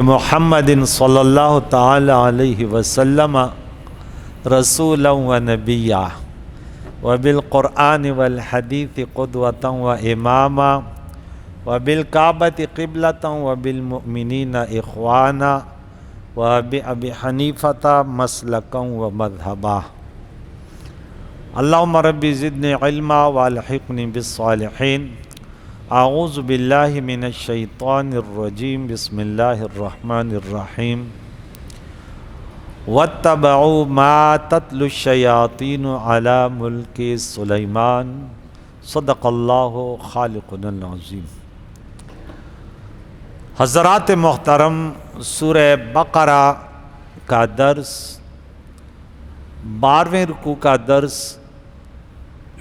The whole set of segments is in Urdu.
محمد صلی اللہ تعالی علیہ وسلم رسولا و نبیا و بالقرآن والحدیث قدوة و اماما و بالکعبۃ قبلۃ و بالمؤمنین اخوانا و بأبی حنیفۃ مسلکا و مذہبا۔ اللہم ربی زدنی علما والحقنی بالصالحین۔ اعوذ باللہ من الشیطان الرجیم، بسم اللہ الرحمن الرحیم۔ واتبعوا ما تتلو الشیاطین علی ملک سلیمان، صدق اللہ خالقنا العظیم۔ حضرات محترم، سورہ بقرہ کا درس 12ویں رکوع کا درس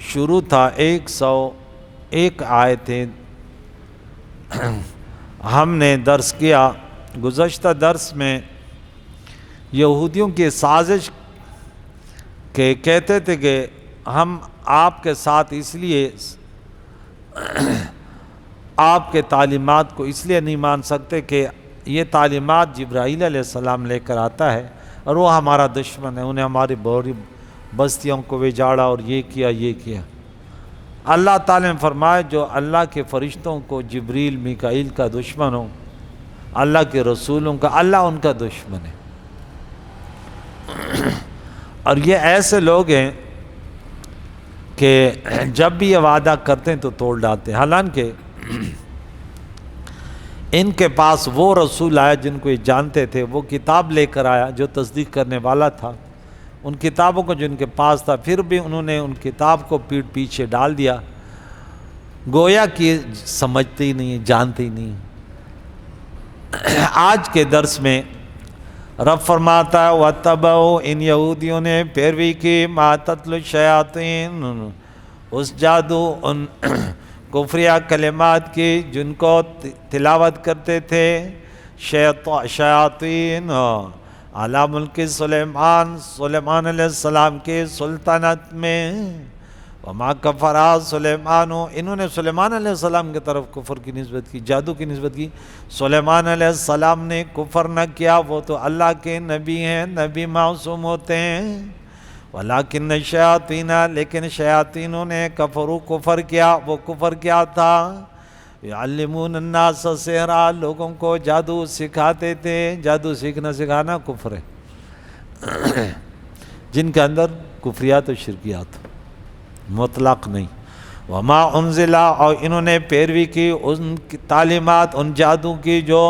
شروع تھا۔ 101 آیتیں ہم نے درس کیا۔ گزشتہ درس میں یہودیوں کی سازش کے کہتے تھے کہ ہم آپ کے ساتھ اس لیے آپ کے تعلیمات کو اس لیے نہیں مان سکتے کہ یہ تعلیمات جبرائیل علیہ السلام لے کر آتا ہے اور وہ ہمارا دشمن ہے، انہیں ہماری بوری بستیوں کو بجاڑا اور یہ کیا۔ اللہ تعالیٰ نے فرمایا جو اللہ کے فرشتوں کو جبریل میکائیل کا دشمن ہو، اللہ کے رسولوں کا اللہ ان کا دشمن ہے۔ اور یہ ایسے لوگ ہیں کہ جب بھی یہ وعدہ کرتے ہیں تو توڑ ڈالتے ہیں۔ حالانکہ ان کے پاس وہ رسول آیا جن کو یہ جانتے تھے، وہ کتاب لے کر آیا جو تصدیق کرنے والا تھا، ان کتابوں کو جو ان کے پاس تھا، پھر بھی انہوں نے ان کتاب کو پیٹھ پیچھے ڈال دیا، گویا کہ سمجھتے ہی نہیں، جانتے ہی نہیں۔ آج کے درس میں رب فرماتا ہے وَاتَّبَعُوا، ان یہودیوں نے پیروی کی مَا تَتْلُو الشَّیَاطِینُ، اس جادو ان کفریہ کلمات کی جن کو تلاوت کرتے تھے شیاطین علی ملک سلیمان علیہ السلام کے سلطنت میں۔ وما کفر سلیمان، انہوں نے سلیمان علیہ السلام کی طرف کفر کی نسبت کی، جادو کی نسبت کی۔ سلیمان علیہ السلام نے کفر نہ کیا، وہ تو اللہ کے نبی ہیں، نبی معصوم ہوتے ہیں۔ ولیکن الشیاطین، لیکن شیاطینوں نے کفروا، کفر کیا۔ وہ کفر کیا تھا؟ یعلمون الناس السحر، لوگوں کو جادو سکھاتے تھے۔ جادو سیکھنا سکھانا کفر ہے، جن کے اندر کفریات و شرکیات مطلق نہیں۔ وما انزل، اور انہوں نے پیروی کی ان کی تعلیمات، ان جادو کی جو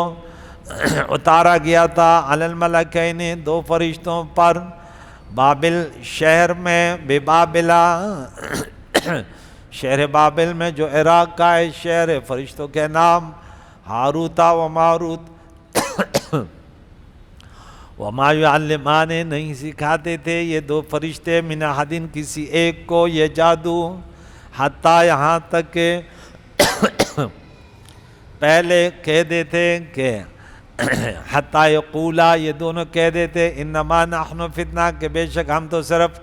اتارا گیا تھا علی الملکین، دو فرشتوں پر، بابل شہر میں، ببابلا شہر بابل میں جو عراق کا ہے شہر ہے، فرشتوں کے نام ہاروت و ماروت۔ وما یعلمان، نہیں سکھاتے تھے یہ دو فرشتے من احد، کسی ایک کو یہ جادو، حتیٰ یہاں تک کہ پہلے کہہ دیتے کہ حتیٰ یقولا، یہ دونوں کہہ دیتے انما نحن فتنہ، کہ بے شک ہم تو صرف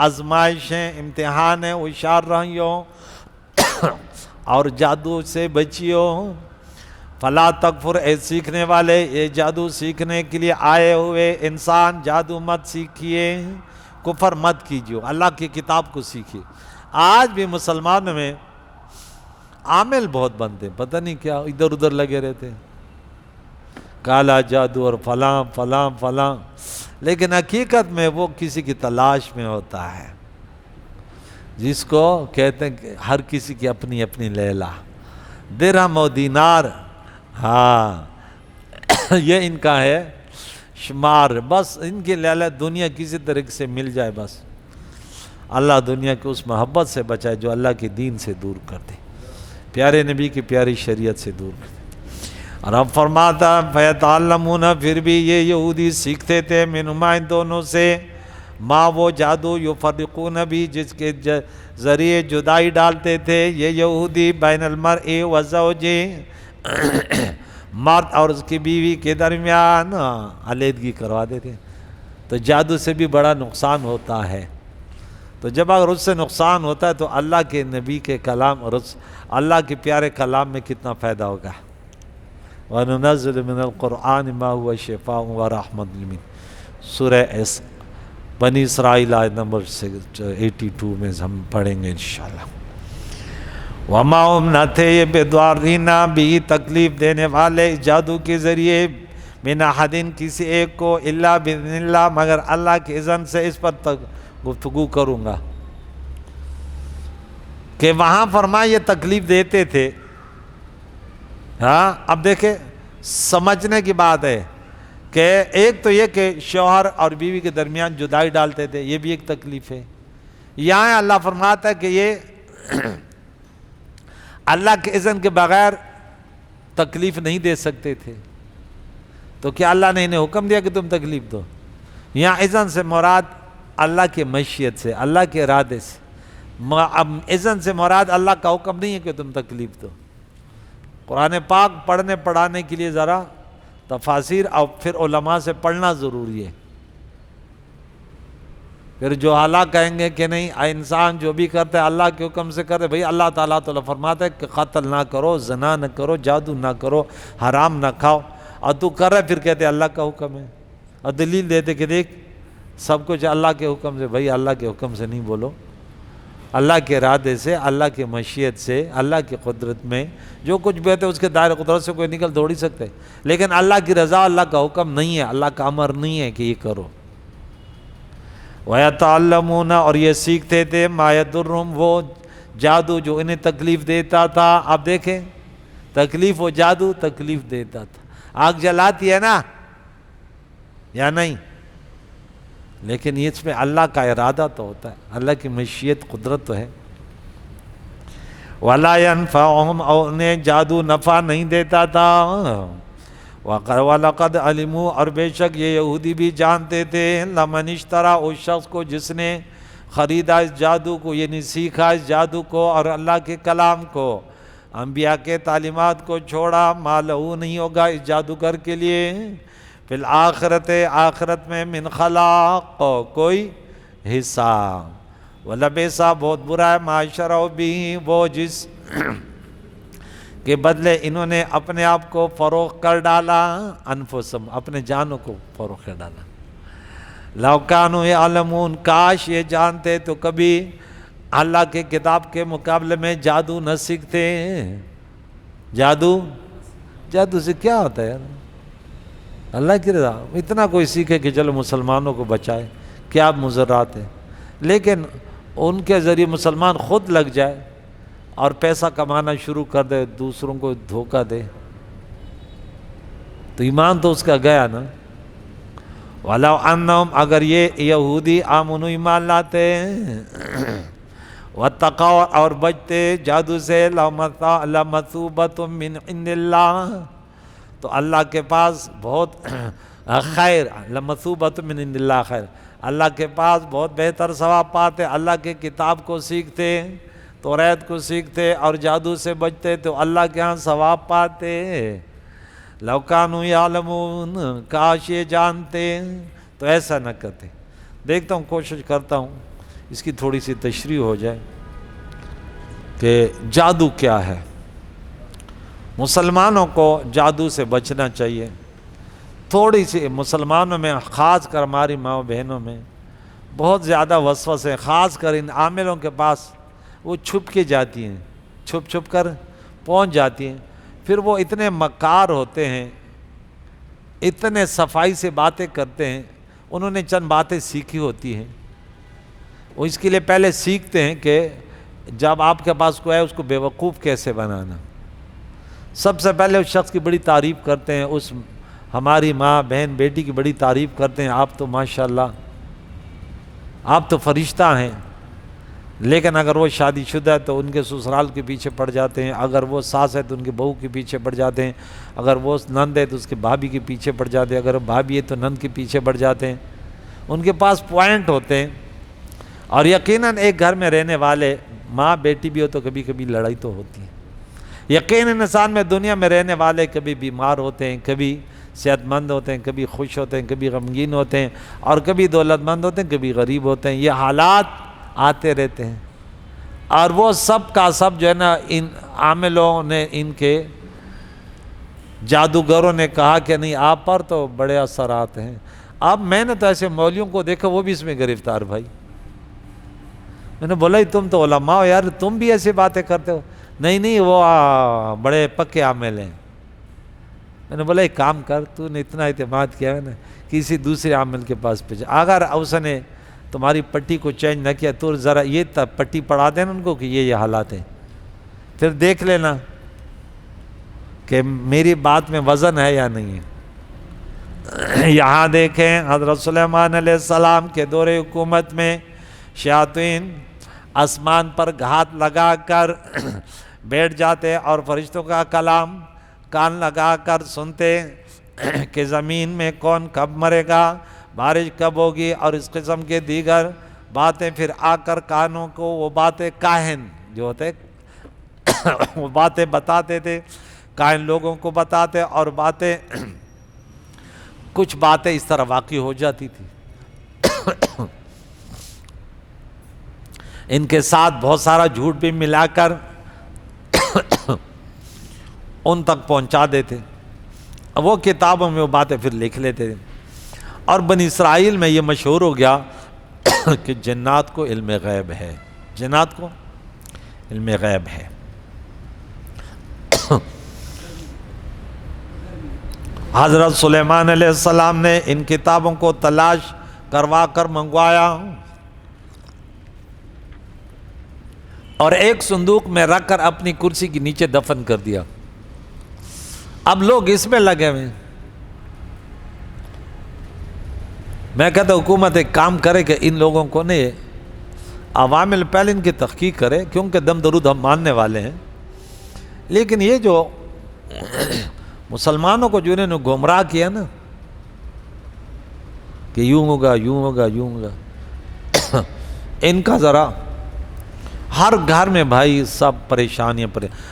آزمائش ہیں، امتحان ہیں، ہوشیار رہیو اور جادو سے بچیو۔ فلا تکفر، اے سیکھنے والے، یہ جادو سیکھنے کے لیے آئے ہوئے انسان، جادو مت سیکھیے، کفر مت کیجیے، اللہ کی کتاب کو سیکھیے۔ آج بھی مسلمانوں میں عامل بہت بنتے، پتہ نہیں کیا ادھر ادھر لگے رہتے، کالا جادو اور فلاں فلاں فلاں، لیکن حقیقت میں وہ کسی کی تلاش میں ہوتا ہے، جس کو کہتے ہیں کہ ہر کسی کی اپنی اپنی لیلا، درہم و دینار، ہاں یہ ان کا ہے شمار، بس ان کی لیلا دنیا کسی طرح سے مل جائے، بس اللہ دنیا کی اس محبت سے بچائے جو اللہ کے دین سے دور کر دے، پیارے نبی کی پیاری شریعت سے دور کر دے۔ اور اب فرماتا فیتعلمون، پھر بھی یہ یہودی سیکھتے تھے منہما، ان دونوں سے، ما وہ جادو یفرقون بھی، جس کے ذریعے جدائی ڈالتے تھے یہ یہودی، بین المرء و زوجہ، مرد اور اس کی بیوی کے درمیان علیحدگی کروا دیتے۔ تو جادو سے بھی بڑا نقصان ہوتا ہے، تو جب اگر اس سے نقصان ہوتا ہے تو اللہ کے نبی کے کلام اور اللہ کے پیارے کلام میں کتنا فائدہ ہوگا۔ وَنُنَزِّلُ مِنَ الْقُرْآنِ مَا هُوَ شِفَاءٌ وَرَحْمَةٌ لِلْمُؤْمِنِينَ۔ سورہ بنی اسرائیل آیت نمبر 82 میں ہم پڑھیں گے انشاءاللہ۔ وَمَا هُمْ نہ تھے یہ بِضَارِّينَ بھی تکلیف دینے والے جادو کے ذریعے مِنْ أَحَدٍ کسی ایک کو إِلَّا بِإِذْنِ اللَّهِ مگر اللہ کے اذن سے۔ اس پر گفتگو کروں گا کہ وہاں فرمایا یہ تکلیف دیتے تھے۔ ہاں اب دیکھیں سمجھنے کی بات ہے کہ ایک تو یہ کہ شوہر اور بیوی کے درمیان جدائی ڈالتے تھے، یہ بھی ایک تکلیف ہے۔ یہاں اللہ فرماتا ہے کہ یہ اللہ کے اذن کے بغیر تکلیف نہیں دے سکتے تھے، تو کیا اللہ نے انہیں حکم دیا کہ تم تکلیف دو؟ یہاں اذن سے مراد اللہ کی مشیت سے، اللہ کے ارادے سے۔ اب اذن سے مراد اللہ کا حکم نہیں ہے کہ تم تکلیف دو۔ قرآن پاک پڑھنے پڑھانے کے لیے ذرا تفاسیر اور پھر علماء سے پڑھنا ضروری ہے۔ پھر جو اعلیٰ کہیں گے کہ نہیں انسان جو بھی کرتا ہے اللہ کے حکم سے کرے، بھئی اللہ تعالیٰ فرماتا ہے کہ قتل نہ کرو، زنا نہ کرو، جادو نہ کرو، حرام نہ کھاؤ، اور تو کر رہے پھر کہتے اللہ کا حکم ہے، اور دلیل دیتے کہ دیکھ سب کچھ اللہ کے حکم سے۔ بھئی اللہ کے حکم سے نہیں بولو، اللہ کے ارادے سے، اللہ کی مشیت سے، اللہ کی قدرت میں جو کچھ بھی ہوتا ہے اس کے دائرہ قدرت سے کوئی نکل تھوڑی سکتے، لیکن اللہ کی رضا اللہ کا حکم نہیں ہے، اللہ کا امر نہیں ہے کہ یہ کرو۔ وَيَتَعَلَّمُونَ اور یہ سیکھتے تھے مَا يَضُرُّهُمْ وہ جادو جو انہیں تکلیف دیتا تھا۔ اب دیکھیں تکلیف و جادو تکلیف دیتا تھا، آگ جلاتی ہے نا یا نہیں، لیکن اس میں اللہ کا ارادہ تو ہوتا ہے، اللہ کی مشیت قدرت تو ہے۔ وَلَا يَنْفَعُهُمْ اور انہیں جادو نفع نہیں دیتا تھا۔ وَلَقَدْ عَلِمُوا اور بے شک یہ یہودی بھی جانتے تھے لَمَنِ اشْتَرَى اس شخص کو جس نے خریدا اس جادو کو، یعنی سیکھا اس جادو کو اور اللہ کے کلام کو، انبیاء کے تعلیمات کو چھوڑا، مَا لَهُ نہیں ہوگا اس جادوگر کے لیے فی الآخرت آخرت میں من خلاق کوئی حصہ، وَلَبِئْسَ بہت برا ہے مَا شَرَوْا بِهِ وہ جس کے بدلے انہوں نے اپنے آپ کو فروخت کر ڈالا، انفسہم اپنے جانوں کو فروخت کر ڈالا۔ لَوْ كَانُوا يَعْلَمُونَ کاش یہ جانتے تو کبھی اللہ کے کتاب کے مقابلے میں جادو نہ سیکھتے۔ جادو سے کیا ہوتا ہے یار؟ اللہ کی رضا، اتنا کوئی سیکھے کہ چلو مسلمانوں کو بچائے، کیا مضرات ہیں، لیکن ان کے ذریعے مسلمان خود لگ جائے اور پیسہ کمانا شروع کر دے، دوسروں کو دھوکہ دے، تو ایمان تو اس کا گیا نا۔ وَلَوْ أَنَّهُمْ اگر یہ یہودی آمنوا ایمان لاتے وَاتَّقَوْا اور بچتے جادو سے لَمَثُوبَةٌ مِّنْ عِنْدِ اللَّهِ تو اللہ کے پاس بہت خیر، لَمَثُوبَةٌ مِّنْ عِنْدِ اللَّهِ خیر، اللہ کے پاس بہت بہتر ثواب پاتے۔ اللہ کے کتاب کو سیکھتے، توریت کو سیکھتے اور جادو سے بچتے تو اللہ کے ہاں ثواب پاتے۔ لَوْ كَانُوا يَعْلَمُونَ کاش یہ جانتے تو ایسا نہ کرتے۔ دیکھتا ہوں، کوشش کرتا ہوں اس کی تھوڑی سی تشریح ہو جائے کہ جادو کیا ہے۔ مسلمانوں کو جادو سے بچنا چاہیے۔ تھوڑی سی مسلمانوں میں، خاص کر ہماری ماں بہنوں میں بہت زیادہ وسوسے، خاص کر ان عاملوں کے پاس، وہ چھپ کے جاتی ہیں، چھپ کر پہنچ جاتی ہیں، پھر وہ اتنے مکار ہوتے ہیں، اتنے صفائی سے باتیں کرتے ہیں، انہوں نے چند باتیں سیکھی ہوتی ہیں، وہ اس کے لیے پہلے سیکھتے ہیں کہ جب آپ کے پاس کوئی ہے اس کو بیوقوف کیسے بنانا۔ سب سے پہلے اس شخص کی بڑی تعریف کرتے ہیں، اس ہماری ماں بہن بیٹی کی بڑی تعریف کرتے ہیں، آپ تو ماشاءاللہ آپ تو فرشتہ ہیں، لیکن اگر وہ شادی شدہ ہے تو ان کے سسرال کے پیچھے پڑ جاتے ہیں، اگر وہ ساس ہے تو ان کے بہو کے پیچھے پڑ جاتے ہیں، اگر وہ نند ہے تو اس کے بھابھی کے پیچھے پڑ جاتے ہیں، اگر بھابھی ہے تو نند کے پیچھے پڑ جاتے ہیں۔ ان کے پاس پوائنٹ ہوتے ہیں، اور یقیناً ایک گھر میں رہنے والے ماں بیٹی بھی ہو تو کبھی کبھی لڑائی تو ہوتی ہے۔ یقیناً انسان میں دنیا میں رہنے والے کبھی بیمار ہوتے ہیں، کبھی صحت مند ہوتے ہیں، کبھی خوش ہوتے ہیں، کبھی غمگین ہوتے ہیں، اور کبھی دولت مند ہوتے ہیں، کبھی غریب ہوتے ہیں۔ یہ حالات آتے رہتے ہیں، اور وہ سب کا سب جو ہے نا ان عاملوں نے ان کے جادوگروں نے کہا کہ نہیں آپ پر تو بڑے اثرات ہیں. اب میں نے تو ایسے مولویوں کو دیکھا وہ بھی اس میں گرفتار بھائی. میں نے بولا تم تو علماء ہو یار, تم بھی ایسی باتیں کرتے ہو. نہیں وہ بڑے پکے عامل ہیں. میں نے بولا ایک کام کر, تو نے اتنا اعتماد کیا ہے نا, کسی دوسرے عامل کے پاس بھیجا. اگر اس نے تمہاری پٹی کو چینج نہ کیا تو ذرا یہ پٹی پڑھا دینا ان کو کہ یہ حالات ہیں, پھر دیکھ لینا کہ میری بات میں وزن ہے یا نہیں ہے. یہاں دیکھیں حضرت سلیمان علیہ السلام کے دور حکومت میں شیاطین آسمان پر گھات لگا کر بیٹھ جاتے اور فرشتوں کا کلام کان لگا کر سنتے کہ زمین میں کون کب مرے گا, بارش کب ہوگی, اور اس قسم کے دیگر باتیں. پھر آ کر کانوں کو وہ باتیں کاہن جو ہوتے وہ باتیں بتاتے تھے, کاہن لوگوں کو بتاتے, اور باتیں کچھ باتیں اس طرح واقع ہو جاتی تھی. ان کے ساتھ بہت سارا جھوٹ بھی ملا کر ان تک پہنچا دیتے. وہ کتابوں میں وہ باتیں پھر لکھ لیتے تھے. اور بنی اسرائیل میں یہ مشہور ہو گیا کہ جنات کو علم غیب ہے, جنات کو علم غیب ہے. حضرت سلیمان علیہ السلام نے ان کتابوں کو تلاش کروا کر منگوایا اور ایک صندوق میں رکھ کر اپنی کرسی کے نیچے دفن کر دیا. اب لوگ اس میں لگے ہوئے. میں کہتا ہوں حکومت ایک کام کرے کہ ان لوگوں کو نہیں, عوامل پہلے ان کی تحقیق کرے, کیونکہ دم درود ہم ماننے والے ہیں. لیکن یہ جو مسلمانوں کو جو انہوں نے گمراہ کیا نا کہ یوں ہوگا یوں ہوگا یوں ہوگا, ان کا ذرا ہر گھر میں بھائی سب پریشانیاں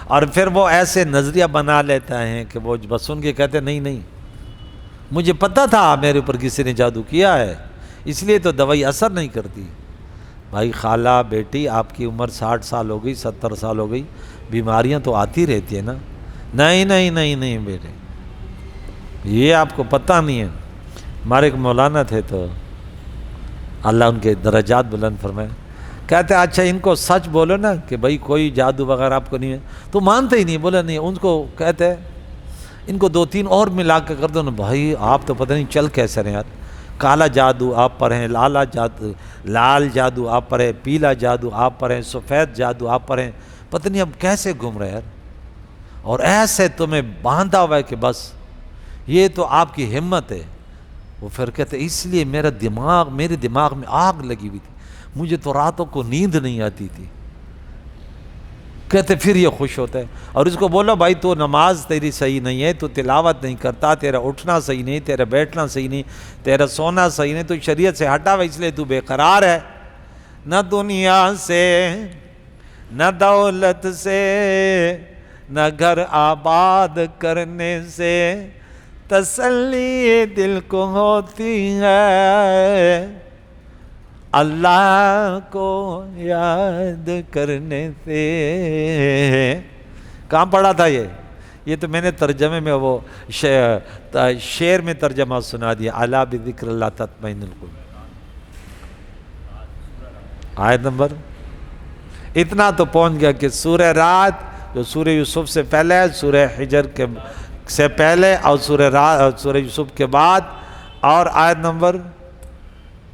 اور پھر وہ ایسے نظریہ بنا لیتا ہے کہ وہ بس سن کے کہتے نہیں مجھے پتہ تھا میرے اوپر کسی نے جادو کیا ہے, اس لیے تو دوائی اثر نہیں کرتی. بھائی خالہ بیٹی آپ کی عمر 60 سال ہو گئی, 70 سال ہو گئی, بیماریاں تو آتی رہتی ہیں نا. نہیں بیٹے, یہ آپ کو پتہ نہیں ہے. ہمارے ایک مولانا تھے تو اللہ ان کے درجات بلند فرمائے, کہتے اچھا ان کو سچ بولو نا کہ بھائی کوئی جادو وغیرہ آپ کو نہیں ہے, تو مانتے ہی نہیں. بولا نہیں, ان کو کہتے ان کو 2-3 اور ملا کے کر دو نا. بھائی آپ تو پتہ نہیں چل کیسے رہے یار, کالا جادو آپ پر ہے, لال جادو آپ پر ہے, پیلا جادو آپ پر ہے, سفید جادو آپ پر ہے, پتہ نہیں اب کیسے گھوم رہے یار. اور ایسے تمہیں باندھا ہوا ہے کہ بس یہ تو آپ کی ہمت ہے. وہ پھر کہتے اس لیے میرے دماغ میں آگ لگی ہوئی تھی, مجھے تو راتوں کو نیند نہیں آتی تھی. کہتے پھر یہ خوش ہوتا ہے. اور اس کو بولو بھائی تو نماز تیری صحیح نہیں ہے, تو تلاوت نہیں کرتا, تیرا اٹھنا صحیح نہیں, تیرا بیٹھنا صحیح نہیں, تیرا سونا صحیح نہیں, تو شریعت سے ہٹا ہوا اس لیے تو بے قرار ہے. نہ دنیا سے نہ دولت سے نہ گھر آباد کرنے سے تسلی دل کو ہوتی ہے, اللہ کو یاد کرنے سے. کہاں پڑھا تھا یہ تو میں نے ترجمے میں وہ شعر میں ترجمہ سنا دیا. الا بذکر اللہ تطمئن القلوب, آیت نمبر اتنا تو پہنچ گیا کہ سورہ رات جو سورہ یوسف سے پہلے ہے, سورہ حجر کے سے پہلے, اور سورہ یوسف کے بعد, اور آیت نمبر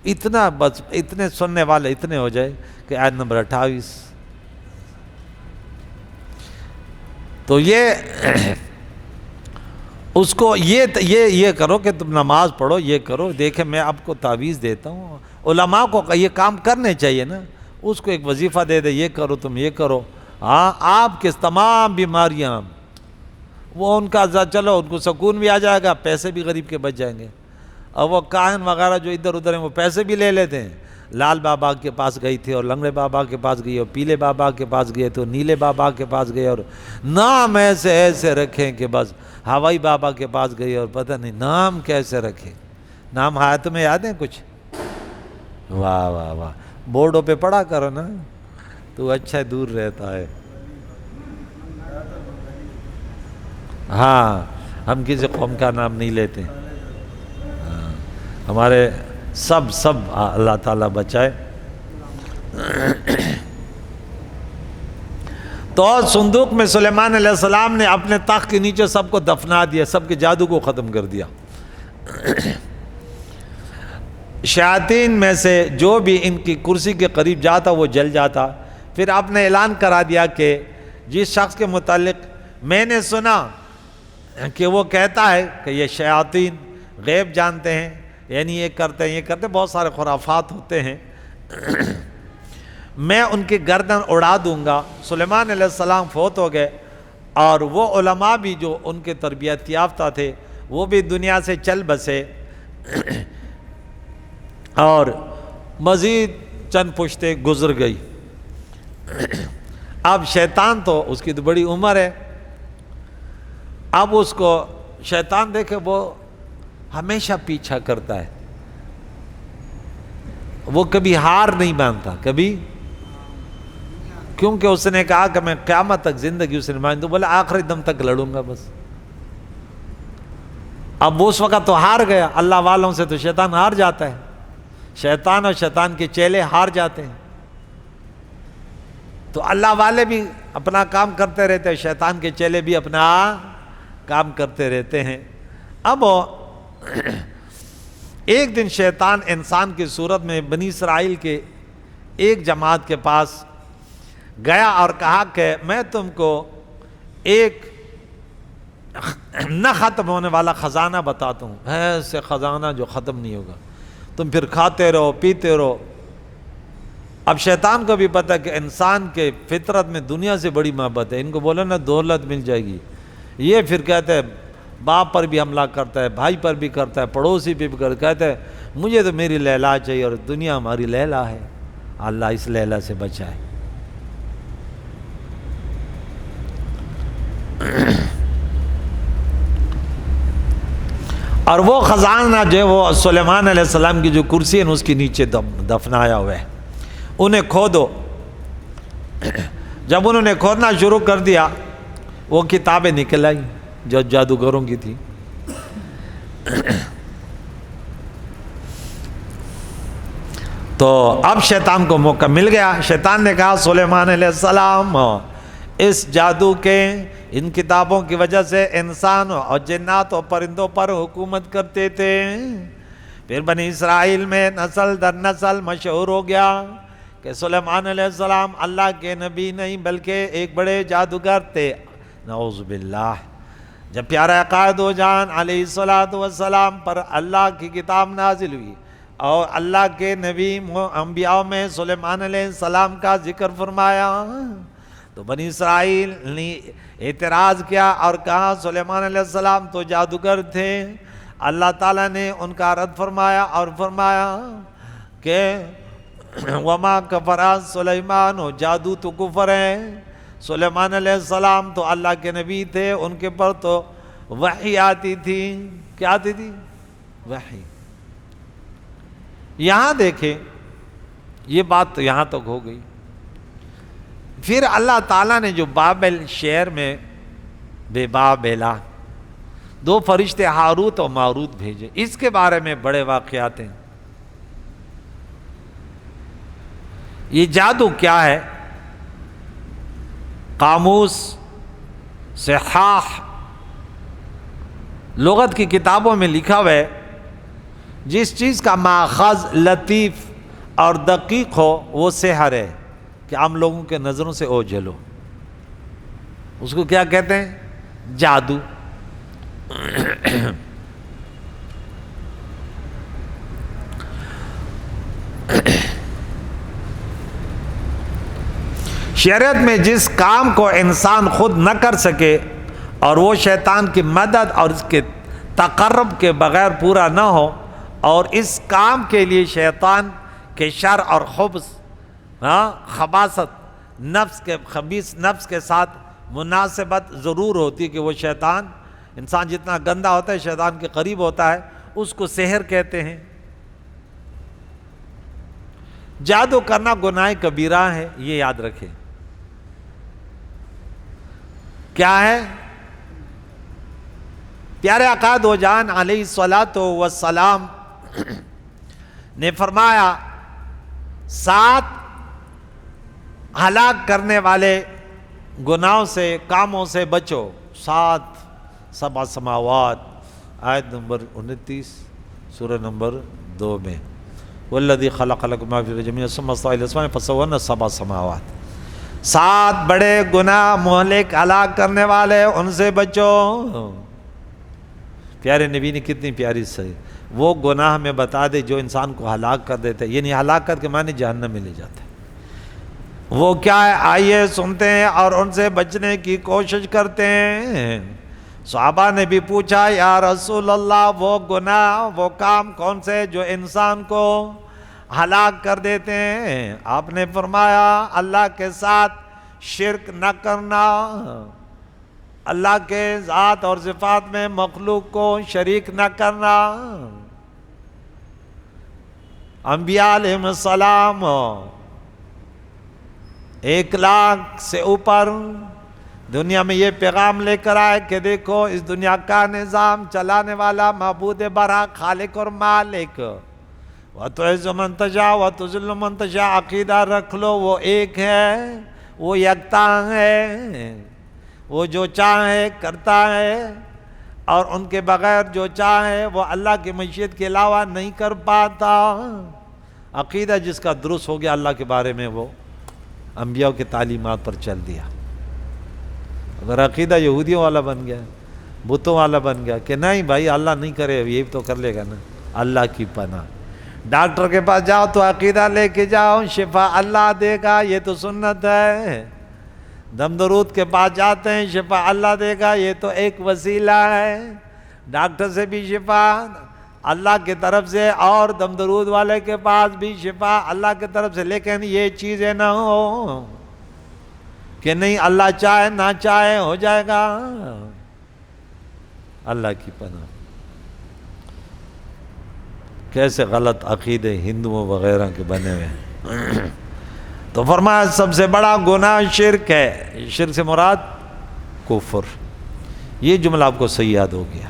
اتنا, بس اتنے سننے والے اتنے ہو جائے کہ آیت نمبر 28. تو یہ اس کو یہ کرو کہ تم نماز پڑھو, یہ کرو. دیکھیں میں آپ کو تعویذ دیتا ہوں, علماء کو یہ کام کرنے چاہیے نا. اس کو ایک وظیفہ دے دے, یہ کرو تم یہ کرو. ہاں آپ کے تمام بیماریاں وہ ان کا چلو ان کو سکون بھی آ جائے گا, پیسے بھی غریب کے بچ جائیں گے. اور وہ کاہن وغیرہ جو ادھر ادھر ہیں وہ پیسے بھی لے لیتے ہیں. لال بابا کے پاس گئی تھی اور لنگڑے بابا کے پاس گئی, اور پیلے بابا کے پاس گئے تو نیلے بابا کے پاس گئے, اور نام ایسے رکھیں کہ بس ہوائی بابا کے پاس گئی, اور پتہ نہیں نام کیسے رکھے. نام تمہیں یاد ہیں کچھ؟ واہ واہ واہ, بورڈوں پہ پڑھا کرو نا, تو اچھا دور رہتا ہے. ہاں ہم کسی قوم کا نام نہیں لیتے. ہمارے سب اللہ تعالیٰ بچائے. تو صندوق میں سلیمان علیہ السلام نے اپنے تخت کے نیچے سب کو دفنا دیا، سب کے جادو کو ختم کر دیا. شیاطین میں سے جو بھی ان کی کرسی کے قریب جاتا وہ جل جاتا. پھر آپ نے اعلان کرا دیا کہ جس شخص کے متعلق میں نے سنا کہ وہ کہتا ہے کہ یہ شیاطین غیب جانتے ہیں، یعنی یہ کرتے بہت سارے خرافات ہوتے ہیں، میں ان کی گردن اڑا دوں گا. سلیمان علیہ السلام فوت ہو گئے، اور وہ علماء بھی جو ان کے تربیت یافتہ تھے وہ بھی دنیا سے چل بسے. اور مزید چند پشتیں گزر گئی. اب شیطان تو اس کی تو بڑی عمر ہے. اب اس کو شیطان دیکھے وہ ہمیشہ پیچھا کرتا ہے، وہ کبھی ہار نہیں مانتا کبھی، کیونکہ اس نے کہا کہ میں قیامت تک زندگی اس نے مانی، تو بولے آخری دم تک لڑوں گا بس. اب اس وقت تو ہار گیا. اللہ والوں سے تو شیطان ہار جاتا ہے، شیطان اور شیطان کے چیلے ہار جاتے ہیں. تو اللہ والے بھی اپنا کام کرتے رہتے ہیں، شیطان کے چیلے بھی اپنا کام کرتے رہتے ہیں. اب ایک دن شیطان انسان کی صورت میں بنی اسرائیل کے ایک جماعت کے پاس گیا اور کہا کہ میں تم کو ایک نہ ختم ہونے والا خزانہ بتاتا ہوں، ایسے خزانہ جو ختم نہیں ہوگا، تم پھر کھاتے رہو پیتے رہو. اب شیطان کو بھی پتہ کہ انسان کے فطرت میں دنیا سے بڑی محبت ہے. ان کو بولو نا دولت مل جائے گی، یہ پھر کہتے ہیں باپ پر بھی حملہ کرتا ہے، بھائی پر بھی کرتا ہے، پڑوسی پہ بھی کرتا ہے. کہتے ہیں مجھے تو میری لیلا چاہیے، اور دنیا ہماری لیلا ہے. اللہ اس لیلا سے بچائے. اور وہ خزانہ جو ہے وہ سلیمان علیہ السلام کی جو کرسی ہے اس کے نیچے دفنایا ہوا ہے. انہیں کھودو. جب انہوں نے کھودنا شروع کر دیا وہ کتابیں نکل آئیں جو جادوگروں کی تھی. تو اب شیطان کو موقع مل گیا. شیطان نے کہا سلیمان علیہ السلام اس جادو کے ان کتابوں کی وجہ سے انسان اور جنات اور پرندوں پر حکومت کرتے تھے. پھر بنی اسرائیل میں نسل در نسل مشہور ہو گیا کہ سلیمان علیہ السلام اللہ کے نبی نہیں بلکہ ایک بڑے جادوگر تھے. نعوذ باللہ. جب پیارا عقائد و جان علیہ السلام پر اللہ کی کتاب نازل ہوئی اور اللہ کے نبی انبیاء میں سلیمان علیہ السلام کا ذکر فرمایا تو بنی اسرائیل نے اعتراض کیا اور کہا سلیمان علیہ السلام تو جادوگر تھے. اللہ تعالیٰ نے ان کا رد فرمایا اور فرمایا کہ وما کفر سلیمان، جادو تو کفر ہے. سلیمان علیہ السلام تو اللہ کے نبی تھے، ان کے پر تو وحی آتی تھی. کیا آتی تھی؟ وحی. یہاں دیکھیں یہ بات تو یہاں تک ہو گئی. پھر اللہ تعالیٰ نے جو بابل شہر میں بے بابیلا 2 فرشتے ہاروت اور ماروت بھیجے، اس کے بارے میں بڑے واقعات ہیں. یہ جادو کیا ہے؟ قاموس صحاح لغت کی کتابوں میں لکھا ہوا ہے جس چیز کا ماخذ لطیف اور دقیق ہو وہ سحر ہے، کہ عام لوگوں کے نظروں سے اوجھل ہو. اس کو کیا کہتے ہیں؟ جادو. شریعت میں جس کام کو انسان خود نہ کر سکے اور وہ شیطان کی مدد اور اس کے تقرب کے بغیر پورا نہ ہو، اور اس کام کے لیے شیطان کے شر اور خبث خباثت خبیث نفس کے ساتھ مناسبت ضرور ہوتی ہے کہ وہ شیطان، انسان جتنا گندا ہوتا ہے شیطان کے قریب ہوتا ہے، اس کو سحر کہتے ہیں. جادو کرنا گناہ کبیرہ ہے، یہ یاد رکھیں. کیا ہے؟ پیارے آقا دو جان علیہ الصلوۃ والسلام نے فرمایا 7 ہلاک کرنے والے گناہوں سے، کاموں سے بچو. 7 سبع سماوات، آیت نمبر 29 سورہ نمبر 2 میں، والذی خلق لکم ما فی الارض جميعا ثم استوى الی السماء فسواہن 7 سماوات. 7 بڑے گناہ مہلک ہلاک کرنے والے، ان سے بچو. پیارے نبی نے کتنی پیاری صحیح وہ گناہ ہمیں بتا دے جو انسان کو ہلاک کر دیتے، یعنی ہلاکت کے معنی جہنم میں لے جاتے ہیں. وہ کیا ہے؟ آئیے سنتے ہیں اور ان سے بچنے کی کوشش کرتے ہیں. صحابہ نے بھی پوچھا یا رسول اللہ وہ گناہ، وہ کام کون سے جو انسان کو ہلاک کر دیتے ہیں؟ آپ نے فرمایا اللہ کے ساتھ شرک نہ کرنا، اللہ کے ذات اور صفات میں مخلوق کو شریک نہ کرنا. انبیاء علیہ السلام 1 لاکھ سے اوپر دنیا میں یہ پیغام لے کر آئے کہ دیکھو اس دنیا کا نظام چلانے والا معبود برحق خالق اور مالک، وَتُعِزُّ مَن تَشَاءُ وَتُذِلُّ مَن تَشَاءُ، عقیدہ رکھ لو وہ ایک ہے، وہ یکتا ہے، وہ جو چاہے کرتا ہے اور ان کے بغیر جو چاہے وہ اللہ کی مشیت کے علاوہ نہیں کر پاتا. عقیدہ جس کا درست ہو گیا اللہ کے بارے میں وہ انبیاء کی تعلیمات پر چل دیا. اگر عقیدہ یہودیوں والا بن گیا، بتوں والا بن گیا کہ نہیں بھائی اللہ نہیں کرے یہ تو کر لے گا نا، اللہ کی پناہ. ڈاکٹر کے پاس جاؤ تو عقیدہ لے کے جاؤ، شفا اللہ دے گا، یہ تو سنت ہے. دم درود کے پاس جاتے ہیں، شفا اللہ دے گا، یہ تو ایک وسیلہ ہے. ڈاکٹر سے بھی شفا اللہ کی طرف سے اور دم درود والے کے پاس بھی شفا اللہ کی طرف سے. لیکن یہ چیزیں نہ ہو کہ نہیں اللہ چاہے نہ چاہے ہو جائے گا. اللہ کی پناہ. کیسے غلط عقیدے ہندوؤں وغیرہ کے بنے ہوئے ہیں. تو فرمایا سب سے بڑا گناہ شرک ہے. شرک سے مراد کفر. یہ جملہ آپ کو صحیح یاد ہو گیا،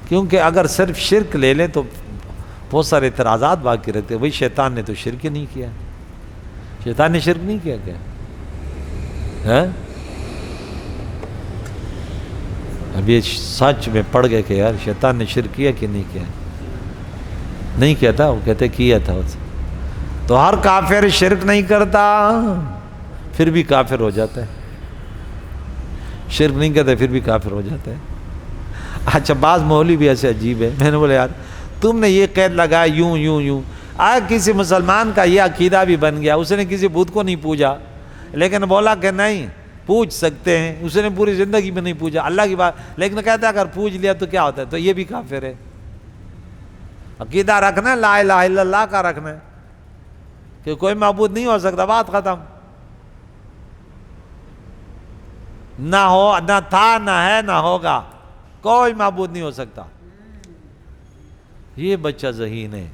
کیونکہ اگر صرف شرک لے لیں تو بہت سارے اعتراضات باقی رہتے ہیں. وہی شیطان نے تو شرک ہی نہیں کیا. شیطان نے شرک نہیں کیا کیا؟ اب یہ سچ میں پڑ گئے کہ یار شیطان نے شرک کیا کہ نہیں کیا؟ نہیں کیا تھا. وہ کہتے کیا تھا. تو ہر کافر شرک نہیں کرتا پھر بھی کافر ہو جاتا ہے. شرک نہیں کرتا پھر بھی کافر ہو جاتا ہے. اچھا بعض مولوی بھی ایسے عجیب ہے. میں نے بولا یار تم نے یہ قید لگایا یوں یوں یوں. کسی مسلمان کا یہ عقیدہ بھی بن گیا، اس نے کسی بت کو نہیں پوجا لیکن بولا کہ نہیں پوچھ سکتے ہیں. اس نے پوری زندگی میں نہیں پوجا اللہ کی بات، لیکن کہتا ہے اگر پوچھ لیا تو کیا ہوتا ہے؟ تو یہ بھی کافر ہے. عقیدہ رکھنا ہے لا الہ الا اللہ کا رکھنا ہے کہ کوئی معبود نہیں ہو سکتا، بات ختم. نہ ہو، نہ تھا، نہ ہے، نہ ہوگا، کوئی معبود نہیں ہو سکتا. یہ بچہ ذہین ہے،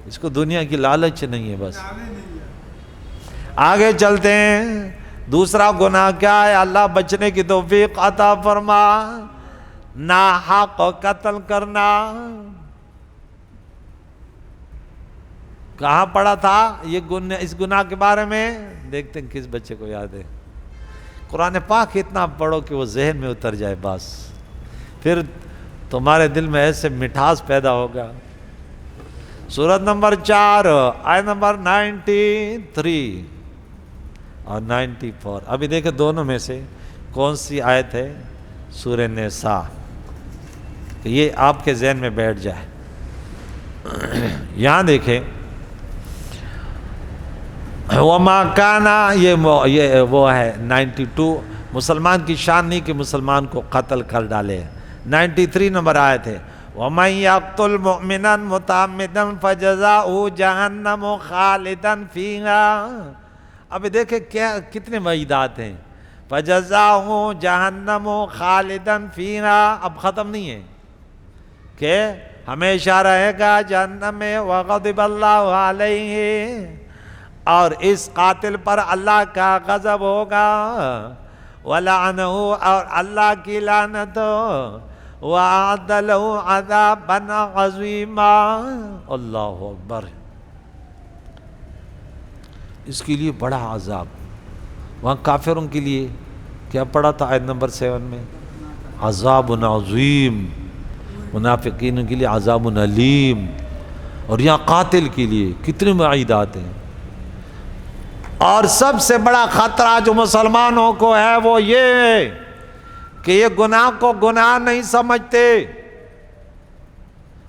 اس کو دنیا کی لالچ نہیں ہے. بس آگے چلتے ہیں. دوسرا گناہ کیا ہے؟ اللہ بچنے کی توفیق عطا فرما. ناحق قتل کرنا. کہاں پڑھا تھا یہ گناہ؟ اس گناہ کے بارے میں دیکھتے ہیں کس بچے کو یاد ہے. قرآن پاک اتنا پڑھو کہ وہ ذہن میں اتر جائے، بس پھر تمہارے دل میں ایسے مٹھاس پیدا ہوگا. سورت نمبر 4 آیت نمبر 93 اور 94. ابھی دیکھیں دونوں میں سے کون سی آیت ہے؟ سورہ نساء. یہ آپ کے ذہن میں بیٹھ جائے. یہاں دیکھیں وَمَا كَانَ، یہ وہ ہے 92. مسلمان کی شان نہیں کہ مسلمان کو قتل کر ڈالے. 93 نمبر آیت ہے وَمَنْ يَقْتُلْ مُؤْمِنًا مُتَعَمِّدًا فَجَزَاؤُهُ جَهَنَّمُ خَالِدًا فِيهَا. اب دیکھیں کیا کتنے وعیدات ہیں. فَجَزَاؤُهُ جَهَنَّمُ خَالِدًا فِيهَا. اب ختم نہیں ہے کہ ہمیشہ رہے گا جہنم میں. وَغَضِبَ اللَّهُ عَلَيْهِ، اور اس قاتل پر اللہ کا غضب ہوگا. وَلَعَنَهُ اور اللہ کی لعنت وَأَعَدَّ لَهُ عَذَابًا عَظِيمًا. اللہ اکبر. اس کے لیے بڑا عذاب. وہاں کافروں کے لیے کیا پڑھا تھا آیت نمبر 7 میں؟ عذاب عظیم. منافقین کے لیے عذاب علیم. اور یہاں قاتل کے لیے کتنے وعیدات ہیں. اور سب سے بڑا خطرہ جو مسلمانوں کو ہے وہ یہ ہے کہ یہ گناہ کو گناہ نہیں سمجھتے.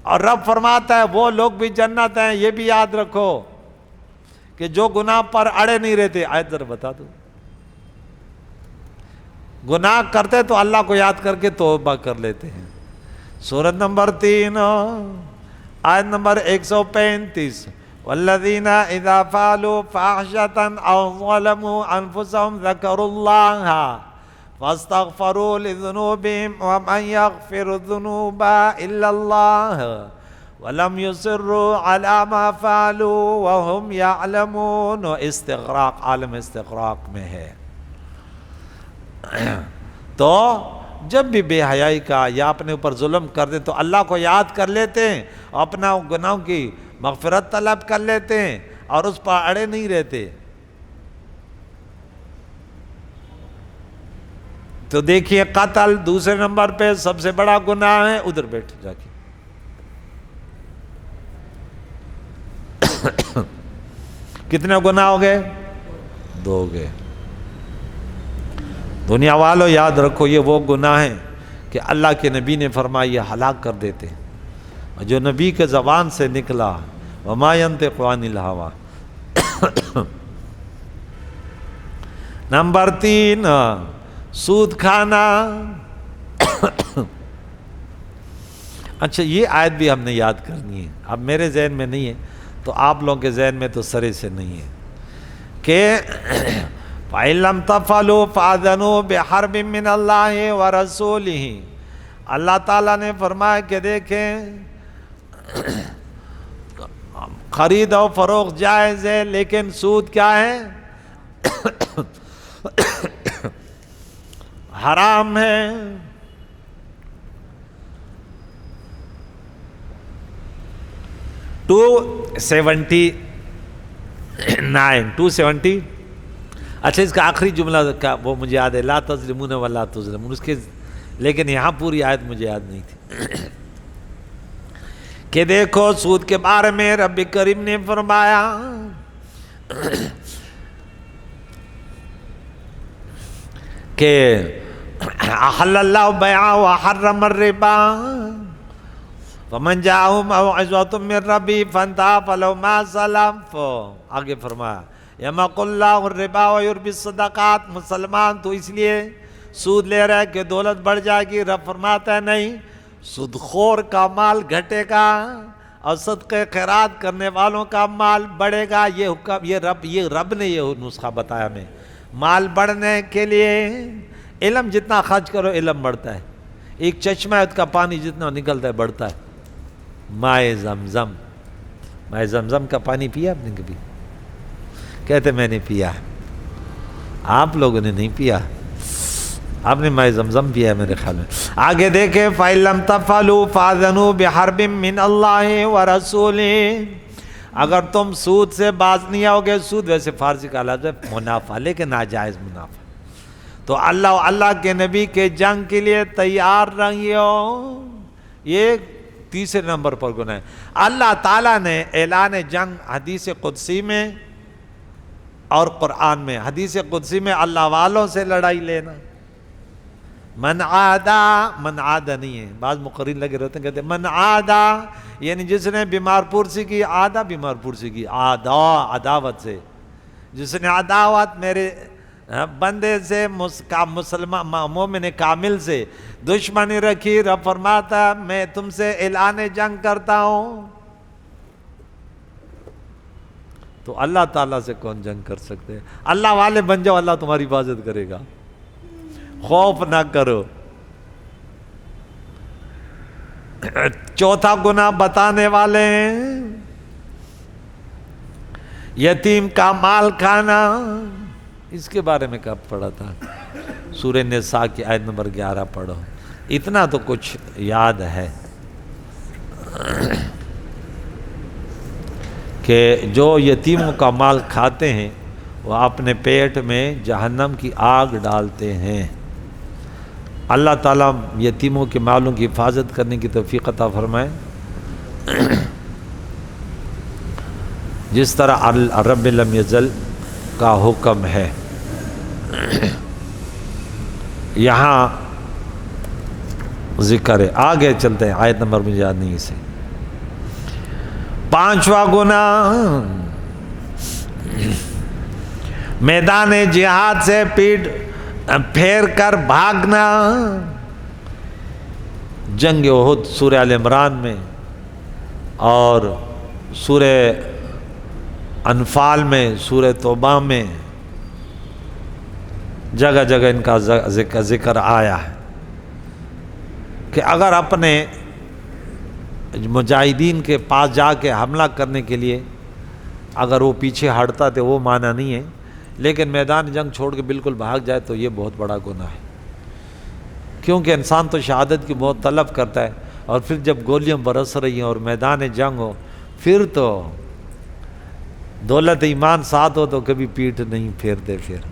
اور رب فرماتا ہے وہ لوگ بھی جنت ہیں. یہ بھی یاد رکھو کہ جو گناہ پر اڑے نہیں رہتے. آیت ذرا بتا دو. گناہ کرتے تو اللہ کو یاد کر کے توبہ کر لیتے ہیں. سورۃ نمبر 3 آیت نمبر 135. والذین اذا فعلوا فاحشة او ظلموا انفسهم ذکروا اللہ فاستغفروا لذنوبهم ومن يغفر الذنوب الا اللہ ولم يصروا على ما فعلوا وهم يعلمون. استغراق عالم استغراق میں ہے. تو جب بھی بے حیائی کا یا اپنے اوپر ظلم کر دیں تو اللہ کو یاد کر لیتے ہیں, اپنا گناہوں کی مغفرت طلب کر لیتے ہیں اور اس پر اڑے نہیں رہتے. تو دیکھیے قتل دوسرے نمبر پہ سب سے بڑا گناہ ہے. ادھر بیٹھ جا کے. کتنے گناہ ہو گئے؟ 2 ہو گئے. دنیا والوں یاد رکھو یہ وہ گناہ ہیں کہ اللہ کے نبی نے فرمایا یہ ہلاک کر دیتے ہیں. اور جو نبی کے زبان سے نکلا وما ينطق عن الهوى. نمبر 3 سود کھانا. اچھا یہ آیت بھی ہم نے یاد کرنی ہے. اب میرے ذہن میں نہیں ہے تو آپ لوگوں کے ذہن میں تو سرے سے نہیں ہے کہ فَإِن لَمْ تَفْعَلُوا فَأَذَنُوا بِحَرْبٍ مِّنَ اللَّهِ وَرَسُولِهِ. اللہ تعالیٰ نے فرمایا کہ دیکھیں خرید و فروخت جائز ہے لیکن سود کیا ہے؟ حرام ہے. 270. اچھا اس کا آخری جملہ کا وہ مجھے یاد ہے لا تظلمون ولا تظلمون اس کے, لیکن یہاں پوری آیت مجھے یاد نہیں تھی. کہ دیکھو سود کے بارے میں رب کریم نے فرمایا کہ احل اللہ البیع وحرم الربا فمن جاءه موعظة من ربه فانتهى فله ما سلف. آگے فرمایا یمحق اللہ الربا ویربی الصدقات. مسلمان تو اس لیے سود لے رہا ہے کہ دولت بڑھ جائے گی. رب فرماتا ہے نہیں, سود خور کا مال گھٹے گا اور صدقے خیرات کرنے والوں کا مال بڑھے گا. یہ حکم یہ رب نے یہ نسخہ بتایا ہمیں. مال بڑھنے کے لیے علم جتنا خرچ کرو علم بڑھتا ہے. ایک چشمہ ہے اس کا پانی جتنا نکلتا ہے بڑھتا ہے. مائے زمزم کا پانی پیا آپ نے کبھی؟ کہتے میں نے پیا. آپ لوگوں نے نہیں پیا, آپ نے مائے زمزم پیا ہے میرے خیال میں. آگے دیکھیں فَإِن لَمْ تَفْعَلُوا فَأَذَنُوا بِحَرْبٍ مِّنَ اللَّهِ وَرَسُولِهِ. اگر تم سود سے باز نہیں آؤ گے, سود ویسے فارسی کا لفظ ہے منافع لیکن ناجائز منافع, تو اللہ کے نبی کے جنگ کے لیے تیار رہیو. یہ تیسرے نمبر پر گناہ ہے. اللہ تعالیٰ نے اعلان جنگ حدیث قدسی میں اور قرآن میں. حدیث قدسی میں اللہ والوں سے لڑائی لینا. من عادہ نہیں ہے, بعض مقررین لگے رہتے ہیں کہتے ہیں من عادہ یعنی جس نے بیمار پرسی کی. عادہ بیمار پرسی کی, عداوت سے. جس نے عداوت میرے بندے سے مسلمان مومن کامل سے دشمنی رکھی, رب فرماتا میں تم سے اعلان جنگ کرتا ہوں. تو اللہ تعالیٰ سے کون جنگ کر سکتے ہیں؟ اللہ والے بن جاؤ, اللہ تمہاری حفاظت کرے گا. خوف نہ کرو. چوتھا گناہ بتانے والے ہیں یتیم کا مال کھانا. اس کے بارے میں کب پڑھا تھا؟ سورہ نساء کی آیت نمبر 11 پڑھو، اتنا تو کچھ یاد ہے کہ جو یتیموں کا مال کھاتے ہیں وہ اپنے پیٹ میں جہنم کی آگ ڈالتے ہیں۔ اللہ تعالیٰ یتیموں کے مالوں کی حفاظت کرنے کی توفیق عطا فرمائے، جس طرح رب لم یزل کا حکم ہے۔ یہاں ذکر ہے، آگے چلتے ہیں، آیت نمبر مجھے یاد نہیں اسے۔ 5واں گناہ میدان جہاد سے پیٹ پھیر کر بھاگنا۔ جنگ احد سورہ آل عمران میں اور سورہ انفال میں، سورہ توبہ میں جگہ جگہ ان کا ذکر آیا ہے کہ اگر اپنے مجاہدین کے پاس جا کے حملہ کرنے کے لیے اگر وہ پیچھے ہٹتا تو وہ معنی نہیں ہے، لیکن میدان جنگ چھوڑ کے بالکل بھاگ جائے تو یہ بہت بڑا گناہ ہے، کیونکہ انسان تو شہادت کی بہت طلب کرتا ہے، اور پھر جب گولیاں برس رہی ہیں اور میدان جنگ ہو، پھر تو دولت ایمان ساتھ ہو تو کبھی پیٹھ نہیں پھیرتے، پھر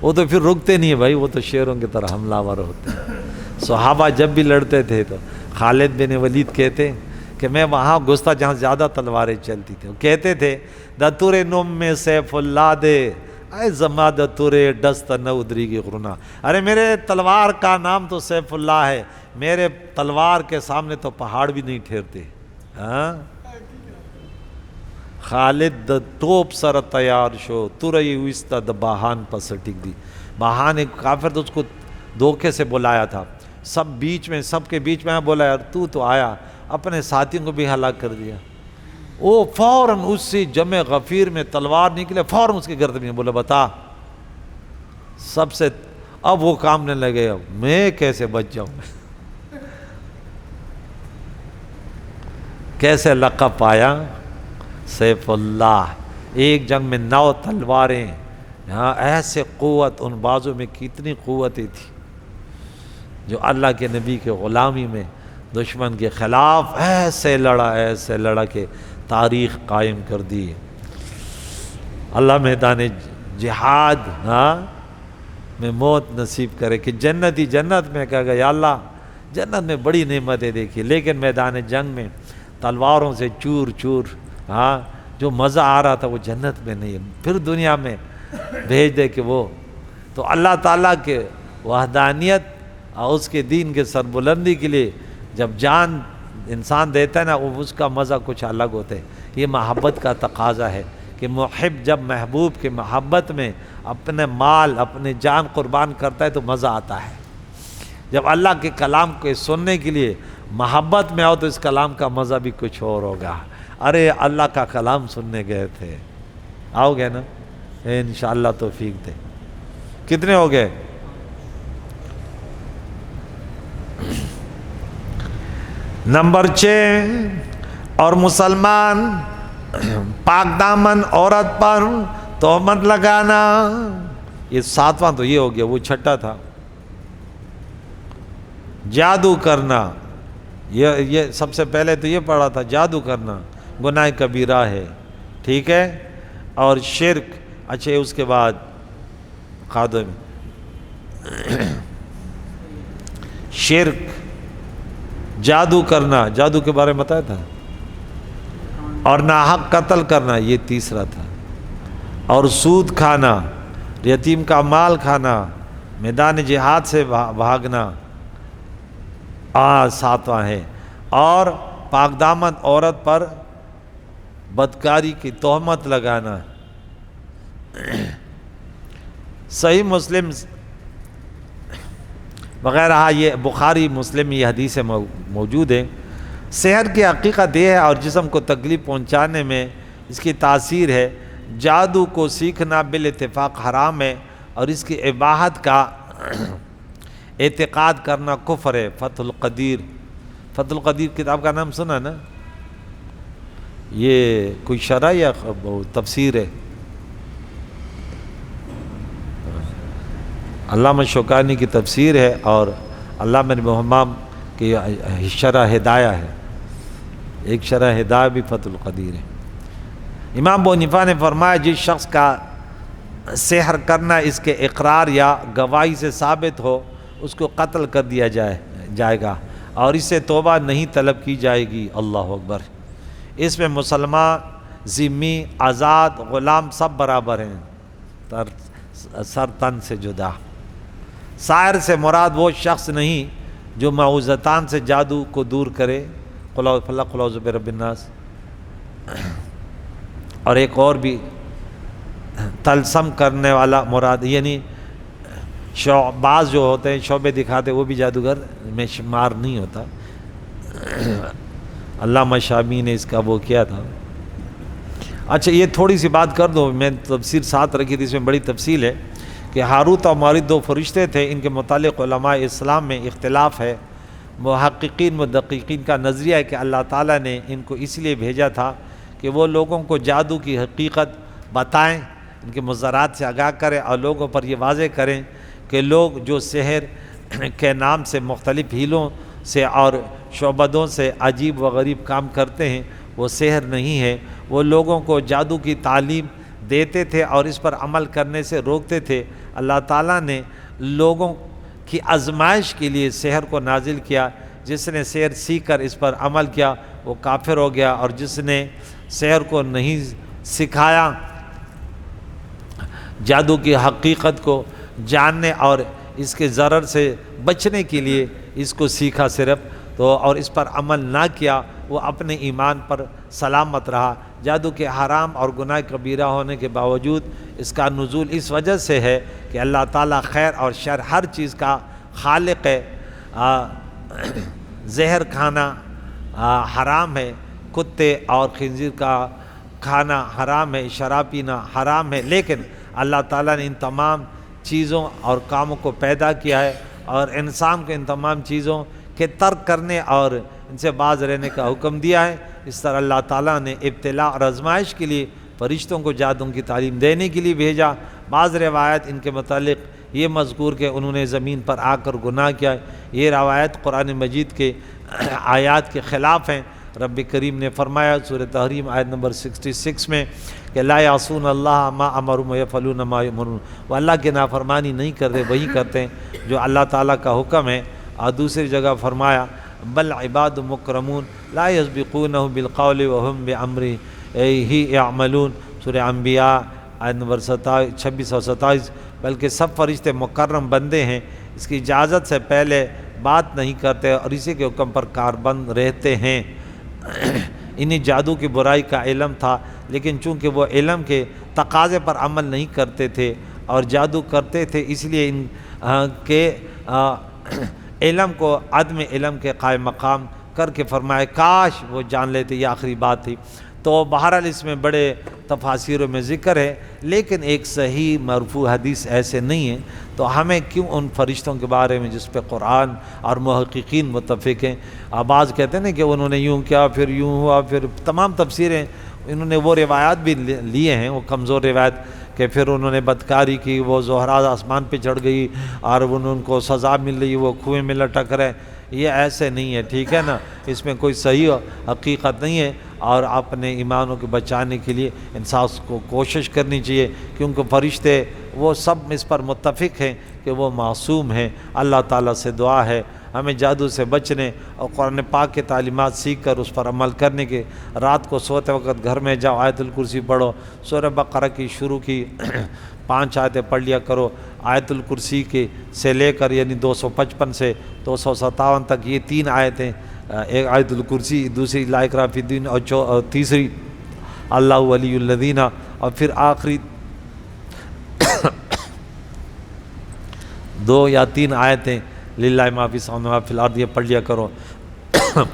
وہ تو پھر رکتے نہیں ہیں بھائی، وہ تو شیروں کی طرح حملہ آور ہوتے ہیں۔ صحابہ جب بھی لڑتے تھے تو خالد بن ولید کہتے کہ میں وہاں گھستا جہاں زیادہ تلواریں چلتی تھیں، وہ کہتے تھے دتور نم میں سیف اللہ دے اے زما دتور ڈست نہ ادری کی غرنا، ارے میرے تلوار کا نام تو سیف اللہ ہے، میرے تلوار کے سامنے تو پہاڑ بھی نہیں ٹھہرتے۔ ہاں خالد ٹوپ سر تیار شو ترئی وستا د باہان پسٹک دی، باہان ایک کافر تو اس کو دھوکے سے بلایا تھا، سب کے بیچ میں بولا یار تو آیا، اپنے ساتھیوں کو بھی ہلاک کر دیا۔ وہ فوراً اس سے جمع غفیر میں تلوار نکلے، فوراً اس کے گردن میں بولا بتا سب سے، اب وہ کام نہیں لگے، اب میں کیسے بچ جاؤں، کیسے لقب پایا سیف اللہ۔ ایک جنگ میں 9 تلواریں، یہاں ایسے قوت، ان بازوں میں کتنی قوتیں تھی جو اللہ کے نبی کے غلامی میں دشمن کے خلاف ایسے لڑا کہ تاریخ قائم کر دی۔ اللہ میدان جہاد میں موت نصیب کرے کہ جنتی جنت میں کہا گیا یا اللہ جنت میں بڑی نعمتیں دیکھی، لیکن میدان جنگ میں تلواروں سے چور چور جو مزہ آ رہا تھا وہ جنت میں نہیں ہے، پھر دنیا میں بھیج دے کہ وہ تو اللہ تعالیٰ کے وحدانیت اور اس کے دین کے سربلندی کے لیے جب جان انسان دیتا ہے نا، وہ اس کا مزہ کچھ الگ ہوتا ہے۔ یہ محبت کا تقاضا ہے کہ محب جب محبوب کے محبت میں اپنے مال اپنے جان قربان کرتا ہے تو مزہ آتا ہے۔ جب اللہ کے کلام کو سننے کے لیے محبت میں آؤ تو اس کلام کا مزہ بھی کچھ اور ہوگا۔ ارے اللہ کا کلام سننے گئے تھے، آؤ گے نا انشاءاللہ توفیق دے۔ کتنے ہو گئے؟ نمبر 6، اور مسلمان پاک دامن عورت پر تہمت لگانا، یہ 7واں تو یہ ہو گیا، وہ 6 تھا جادو کرنا، یہ سب سے پہلے تو یہ پڑھا تھا، جادو کرنا گناہ کبیرہ ہے، ٹھیک ہے، اور شرک، اچھا اس کے بعد خادم شرک، جادو کرنا، جادو کے بارے میں بتایا تھا، اور ناحق قتل کرنا یہ 3 تھا، اور سود کھانا، یتیم کا مال کھانا، میدان جہاد سے بھاگنا 7واں ہے، اور پاک دامن عورت پر بدکاری کی تہمت لگانا۔ صحیح مسلم وغیرہ یہ بخاری مسلم یہ حدیث موجود ہے۔ سحر کی حقیقت یہ ہے اور جسم کو تکلیف پہنچانے میں اس کی تاثیر ہے۔ جادو کو سیکھنا بالاتفاق حرام ہے اور اس کی اباحت کا اعتقاد کرنا کفر ہے۔ فتح القدیر کتاب کا نام سنا نا؟ یہ کوئی شرح یا تفسیر ہے؟ علامہ شوکانی کی تفسیر ہے اور علامہ محمام کی شرح ہدایہ ہے، ایک شرح ہدایہ بھی فتح القدیر ہے۔ امام ابو حنیفہ نے فرمایا جس شخص کا سحر کرنا اس کے اقرار یا گواہی سے ثابت ہو اس کو قتل کر دیا جائے گا اور اس سے توبہ نہیں طلب کی جائے گی۔ اللہ اکبر۔ اس میں مسلمان، ذمی، آزاد، غلام سب برابر ہیں، سر تن سے جدا۔ ساحر سے مراد وہ شخص نہیں جو معوذتان سے جادو کو دور کرے، قل اعوذ بالفلق، قل اعوذ برب الناس، اور ایک اور بھی طلسم کرنے والا مراد، یعنی بعض جو ہوتے ہیں شعبے دکھاتے وہ بھی جادوگر میں شمار نہیں ہوتا۔ علامہ شامی نے اس کا وہ کیا تھا۔ اچھا یہ تھوڑی سی بات کر دو، میں تفسیر ساتھ رکھی تھی، اس میں بڑی تفصیل ہے کہ ہاروت اور ماروت دو فرشتے تھے، ان کے متعلق علماء اسلام میں اختلاف ہے۔ محققین مدققین کا نظریہ ہے کہ اللہ تعالیٰ نے ان کو اس لیے بھیجا تھا کہ وہ لوگوں کو جادو کی حقیقت بتائیں، ان کے مضرات سے آگاہ کریں اور لوگوں پر یہ واضح کریں کہ لوگ جو سحر کے نام سے مختلف ہیلوں سے اور شعبدوں سے عجیب و غریب کام کرتے ہیں وہ سحر نہیں ہے۔ وہ لوگوں کو جادو کی تعلیم دیتے تھے اور اس پر عمل کرنے سے روکتے تھے۔ اللہ تعالیٰ نے لوگوں کی آزمائش کے لیے سحر کو نازل کیا۔ جس نے سحر سیکھ کر اس پر عمل کیا وہ کافر ہو گیا، اور جس نے سحر کو نہیں سکھایا، جادو کی حقیقت کو جاننے اور اس کے ضرر سے بچنے کے لیے اس کو سیکھا صرف تو اور اس پر عمل نہ کیا، وہ اپنے ایمان پر سلامت رہا۔ جادو کے حرام اور گناہ کبیرہ ہونے کے باوجود اس کا نزول اس وجہ سے ہے کہ اللہ تعالیٰ خیر اور شر ہر چیز کا خالق ہے۔ زہر کھانا حرام ہے، کتے اور خنزیر کا کھانا حرام ہے، شراب پینا حرام ہے، لیکن اللہ تعالیٰ نے ان تمام چیزوں اور کاموں کو پیدا کیا ہے اور انسان کو ان تمام چیزوں کے ترک کرنے اور ان سے باز رہنے کا حکم دیا ہے۔ اس طرح اللہ تعالیٰ نے ابتلاء اور آزمائش کے لیے فرشتوں کو جادو کی تعلیم دینے کے لیے بھیجا۔ بعض روایت ان کے متعلق یہ مذکور کہ انہوں نے زمین پر آ کر گناہ کیا، یہ روایت قرآن مجید کے آیات کے خلاف ہیں۔ رب کریم نے فرمایا سورہ تحریم آیت نمبر 66 میں کہ لا یعصون اللہ ما امرهم ویفعلون ما یؤمرون، وہ اللہ کی نافرمانی نہیں کرتے، وہی کرتے ہیں جو اللہ تعالیٰ کا حکم ہے۔ اور دوسری جگہ فرمایا بل عباد مکرمون لا یسبقونہ بالقول وهم بامرہ یعملون، سورہ انبیاء آیت نمبر 26 اور 27، بلکہ سب فرشتے مکرم بندے ہیں، اس کی اجازت سے پہلے بات نہیں کرتے اور اسی کے حکم پر کاربند رہتے ہیں۔ انہیں جادو کی برائی کا علم تھا، لیکن چونکہ وہ علم کے تقاضے پر عمل نہیں کرتے تھے اور جادو کرتے تھے، اس لیے ان کے علم کو عدم علم کے قائم مقام کر کے فرمایا کاش وہ جان لیتے، یہ آخری بات تھی۔ تو بہرحال اس میں بڑے تفاسیروں میں ذکر ہے، لیکن ایک صحیح مرفوع حدیث ایسے نہیں ہے، تو ہمیں کیوں ان فرشتوں کے بارے میں جس پہ قرآن اور محققین متفق ہیں۔ بعض کہتے ہیں نا کہ انہوں نے یوں کیا پھر یوں ہوا، پھر تمام تفسیریں انہوں نے وہ روایات بھی لیے ہیں، وہ کمزور روایت کہ پھر انہوں نے بدکاری کی، وہ زہرا آسمان پہ چڑھ گئی اور ان کو سزا مل رہی، وہ کنویں میں لٹک رہے، یہ ایسے نہیں ہے، ٹھیک ہے نا، اس میں کوئی صحیح حقیقت نہیں ہے۔ اور اپنے ایمانوں کو بچانے کے لیے انسان کو کوشش کرنی چاہیے، کیونکہ فرشتے وہ سب اس پر متفق ہیں کہ وہ معصوم ہیں۔ اللہ تعالیٰ سے دعا ہے ہمیں جادو سے بچنے اور قرآن پاک کے تعلیمات سیکھ کر اس پر عمل کرنے کے۔ رات کو سوتے وقت گھر میں جاؤ آیت الکرسی پڑھو، سورہ بقرہ کی شروع کی 5 آیتیں پڑھ لیا کرو، آیت الکرسی کے سے لے کر یعنی 255 سے 257 تک یہ 3 آیتیں، ایک آیت الکرسی، دوسری لا اکراہ فی الدین اور تیسری اللہ ولی الذین، اور پھر آخری 2 یا 3 آیتیں للہ ما فی السماوات و ما فی الارض، یہ پڑھ لیا کرو۔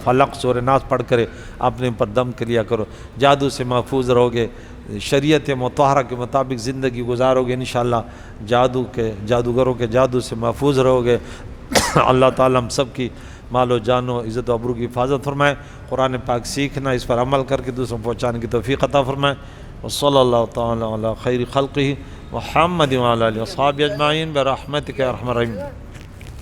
فلق سورہ ناس پڑھ کر اپنے اوپر دم کر لیا کرو، جادو سے محفوظ رہو گے، شریعت مطہرہ کے مطابق زندگی گزارو گے، انشاءاللہ جادوگروں کے جادو سے محفوظ رہو گے۔ اللہ تعالیٰ ہم سب کی مال و جان و عزت و آبرو کی حفاظت فرمائے۔ قرآن پاک سیکھنا، اس پر عمل کر کے دوسروں پہنچانے کی توفیق عطا فرمائے۔ وصلی اللہ تعالی علی خیر خلقہ محمد وعلی آلہ وصحبہ اجمعین برحمتک یا ارحم الراحمین.